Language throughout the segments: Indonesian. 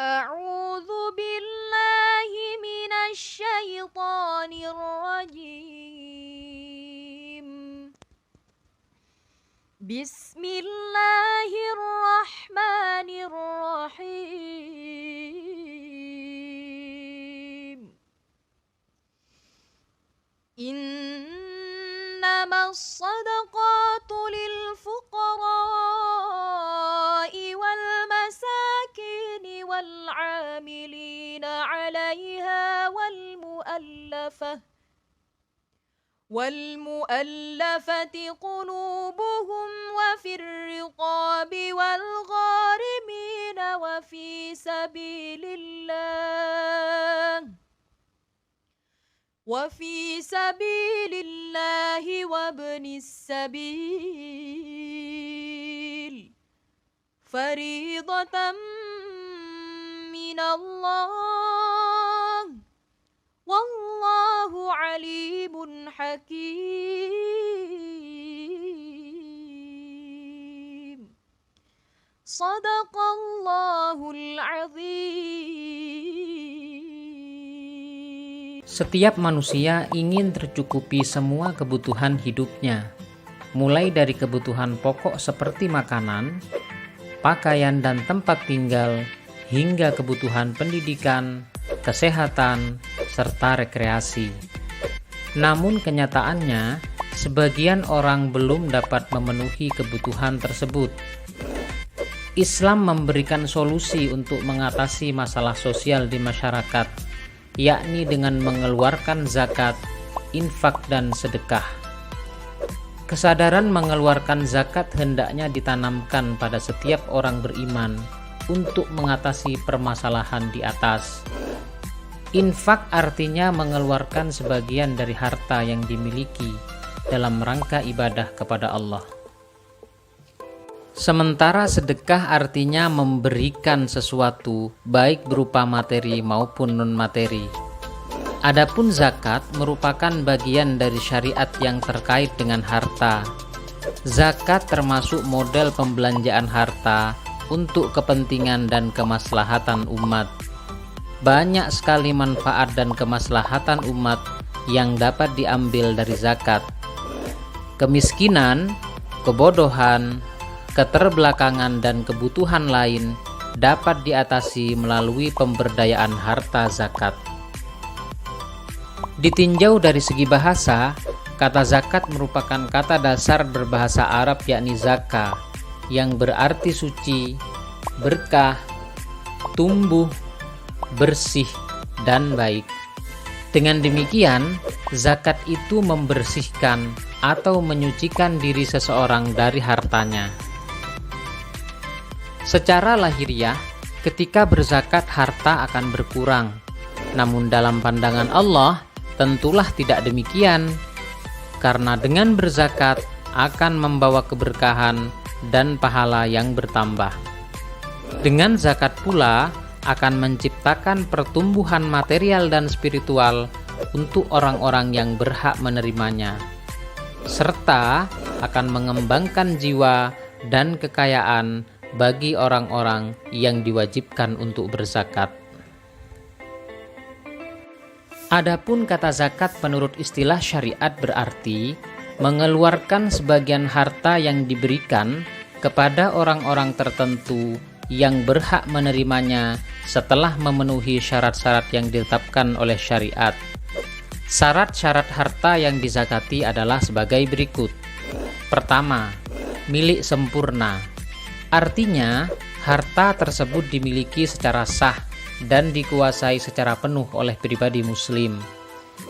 أعوذ بالله من الشيطان الرجيم. بسم الله الرحمن الرحيم. إنما الصدقات للفقراء والمساكين والعاملين عليها والمؤلفة قلوبهم وفي الرقاب والغارمين وفي سبيل الله وابن السبيل فريضة من الله والله عليم حكيم. صدق الله العظيم. Setiap manusia ingin tercukupi semua kebutuhan hidupnya, mulai dari kebutuhan pokok seperti makanan, pakaian dan tempat tinggal, hingga kebutuhan pendidikan, kesehatan, serta rekreasi. Namun kenyataannya, sebagian orang belum dapat memenuhi kebutuhan tersebut. Islam memberikan solusi untuk mengatasi masalah sosial di masyarakat, yakni dengan mengeluarkan zakat, infak, dan sedekah. Kesadaran mengeluarkan zakat hendaknya ditanamkan pada setiap orang beriman untuk mengatasi permasalahan di atas. Infak artinya mengeluarkan sebagian dari harta yang dimiliki dalam rangka ibadah kepada Allah. Sementara sedekah artinya memberikan sesuatu, baik berupa materi maupun non-materi. Adapun zakat merupakan bagian dari syariat yang terkait dengan harta. Zakat termasuk model pembelanjaan harta untuk kepentingan dan kemaslahatan umat. Banyak sekali manfaat dan kemaslahatan umat yang dapat diambil dari zakat. Kemiskinan, kebodohan, keterbelakangan, dan kebutuhan lain dapat diatasi melalui pemberdayaan harta zakat. Ditinjau dari segi bahasa, kata zakat merupakan kata dasar berbahasa Arab yakni zaka, yang berarti suci, berkah, tumbuh, bersih, dan baik. Dengan demikian, zakat itu membersihkan atau menyucikan diri seseorang dari hartanya. Secara lahiriah, ketika berzakat harta akan berkurang. Namun dalam pandangan Allah, tentulah tidak demikian, karena dengan berzakat akan membawa keberkahan dan pahala yang bertambah. Dengan zakat pula akan menciptakan pertumbuhan material dan spiritual untuk orang-orang yang berhak menerimanya, serta akan mengembangkan jiwa dan kekayaan bagi orang-orang yang diwajibkan untuk berzakat. Adapun kata zakat menurut istilah syariat berarti mengeluarkan sebagian harta yang diberikan kepada orang-orang tertentu yang berhak menerimanya setelah memenuhi syarat-syarat yang ditetapkan oleh syariat. Syarat-syarat harta yang dizakati adalah sebagai berikut. Pertama, milik sempurna. Artinya, harta tersebut dimiliki secara sah dan dikuasai secara penuh oleh pribadi muslim.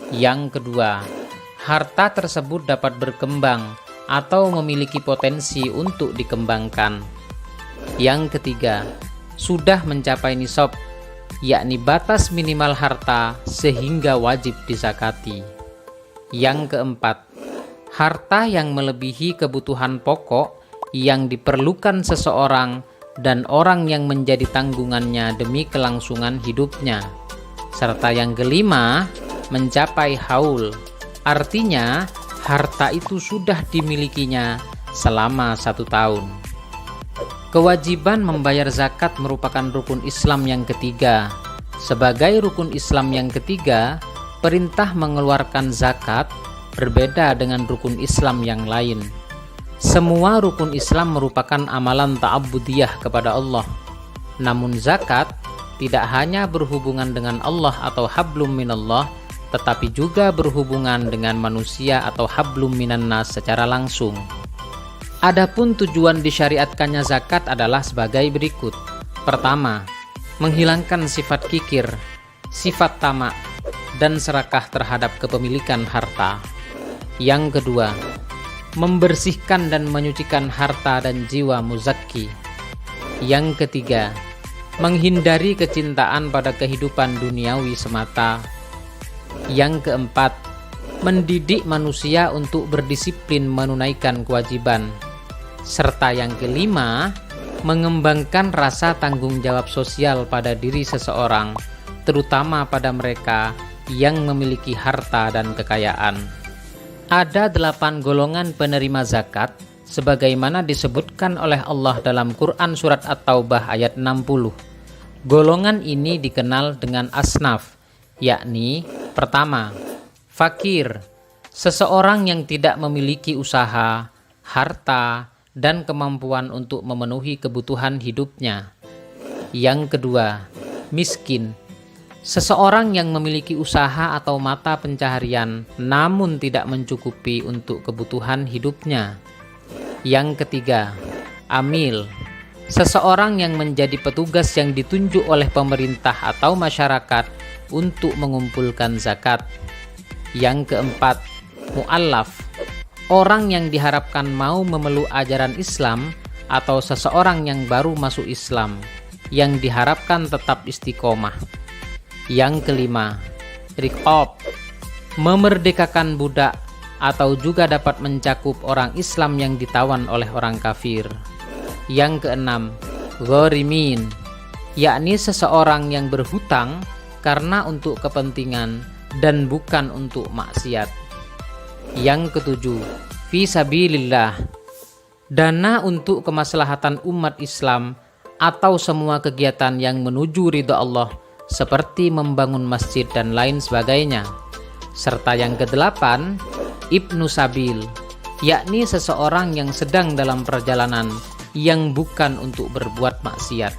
Yang kedua, harta tersebut dapat berkembang atau memiliki potensi untuk dikembangkan. Yang ketiga, sudah mencapai nisab, yakni batas minimal harta sehingga wajib dizakati. Yang keempat, harta yang melebihi kebutuhan pokok yang diperlukan seseorang dan orang yang menjadi tanggungannya demi kelangsungan hidupnya. Serta yang kelima, mencapai haul, artinya harta itu sudah dimilikinya selama 1 tahun. Kewajiban membayar zakat merupakan rukun Islam yang ketiga. Sebagai rukun Islam yang ketiga, perintah mengeluarkan zakat berbeda dengan rukun Islam yang lain. Semua rukun Islam merupakan amalan ta'abbudiyah kepada Allah. Namun zakat tidak hanya berhubungan dengan Allah atau hablum minallah, tetapi juga berhubungan dengan manusia atau hablum minan nas secara langsung. Adapun tujuan disyariatkannya zakat adalah sebagai berikut. Pertama, menghilangkan sifat kikir, sifat tamak, dan serakah terhadap kepemilikan harta. Yang kedua, membersihkan dan menyucikan harta dan jiwa muzakki. Yang ketiga, menghindari kecintaan pada kehidupan duniawi semata. Yang keempat, mendidik manusia untuk berdisiplin menunaikan kewajiban. Serta yang kelima, mengembangkan rasa tanggung jawab sosial pada diri seseorang, terutama pada mereka yang memiliki harta dan kekayaan. Ada 8 golongan penerima zakat, sebagaimana disebutkan oleh Allah dalam Quran Surat At-Taubah ayat 60. Golongan ini dikenal dengan asnaf, yakni pertama, fakir, seseorang yang tidak memiliki usaha, harta, dan kemampuan untuk memenuhi kebutuhan hidupnya. Yang kedua, miskin, seseorang yang memiliki usaha atau mata pencaharian namun tidak mencukupi untuk kebutuhan hidupnya. Yang ketiga, amil, seseorang yang menjadi petugas yang ditunjuk oleh pemerintah atau masyarakat untuk mengumpulkan zakat. Yang keempat, mu'allaf, orang yang diharapkan mau memeluk ajaran Islam atau seseorang yang baru masuk Islam yang diharapkan tetap istiqomah. Yang kelima, riqab, memerdekakan budak atau juga dapat mencakup orang Islam yang ditawan oleh orang kafir. Yang keenam, gharimin, yakni seseorang yang berhutang karena untuk kepentingan dan bukan untuk maksiat. Yang ketujuh, fisabilillah, dana untuk kemaslahatan umat Islam atau semua kegiatan yang menuju ridha Allah seperti membangun masjid dan lain sebagainya. Serta yang kedelapan, ibnu sabil, yakni seseorang yang sedang dalam perjalanan yang bukan untuk berbuat maksiat.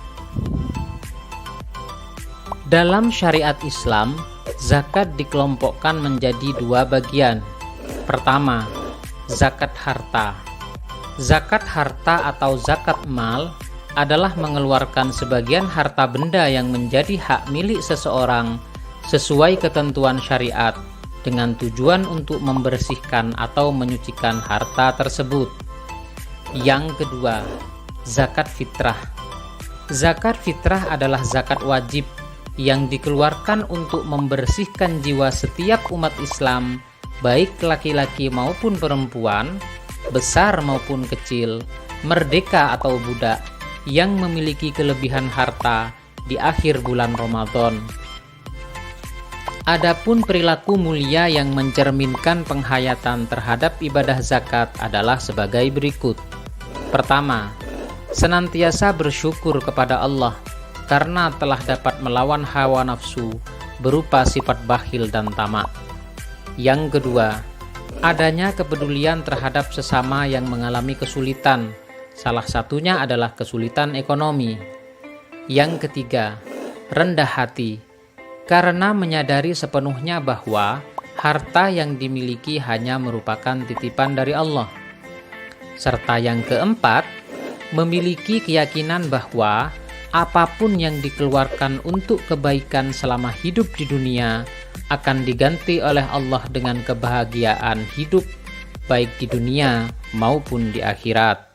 Dalam syariat Islam, zakat dikelompokkan menjadi 2 bagian. Pertama, zakat harta. Zakat harta atau zakat mal adalah mengeluarkan sebagian harta benda yang menjadi hak milik seseorang sesuai ketentuan syariat dengan tujuan untuk membersihkan atau menyucikan harta tersebut. Yang kedua, zakat fitrah. Zakat fitrah adalah zakat wajib yang dikeluarkan untuk membersihkan jiwa setiap umat Islam, baik laki-laki maupun perempuan, besar maupun kecil, merdeka atau budak, yang memiliki kelebihan harta di akhir bulan Ramadan. Adapun perilaku mulia yang mencerminkan penghayatan terhadap ibadah zakat adalah sebagai berikut. Pertama, senantiasa bersyukur kepada Allah karena telah dapat melawan hawa nafsu berupa sifat bakhil dan tamak. Yang kedua, adanya kepedulian terhadap sesama yang mengalami kesulitan. Salah satunya adalah kesulitan ekonomi. Yang ketiga, rendah hati, karena menyadari sepenuhnya bahwa harta yang dimiliki hanya merupakan titipan dari Allah. Serta yang keempat, memiliki keyakinan bahwa apapun yang dikeluarkan untuk kebaikan selama hidup di dunia akan diganti oleh Allah dengan kebahagiaan hidup baik di dunia maupun di akhirat.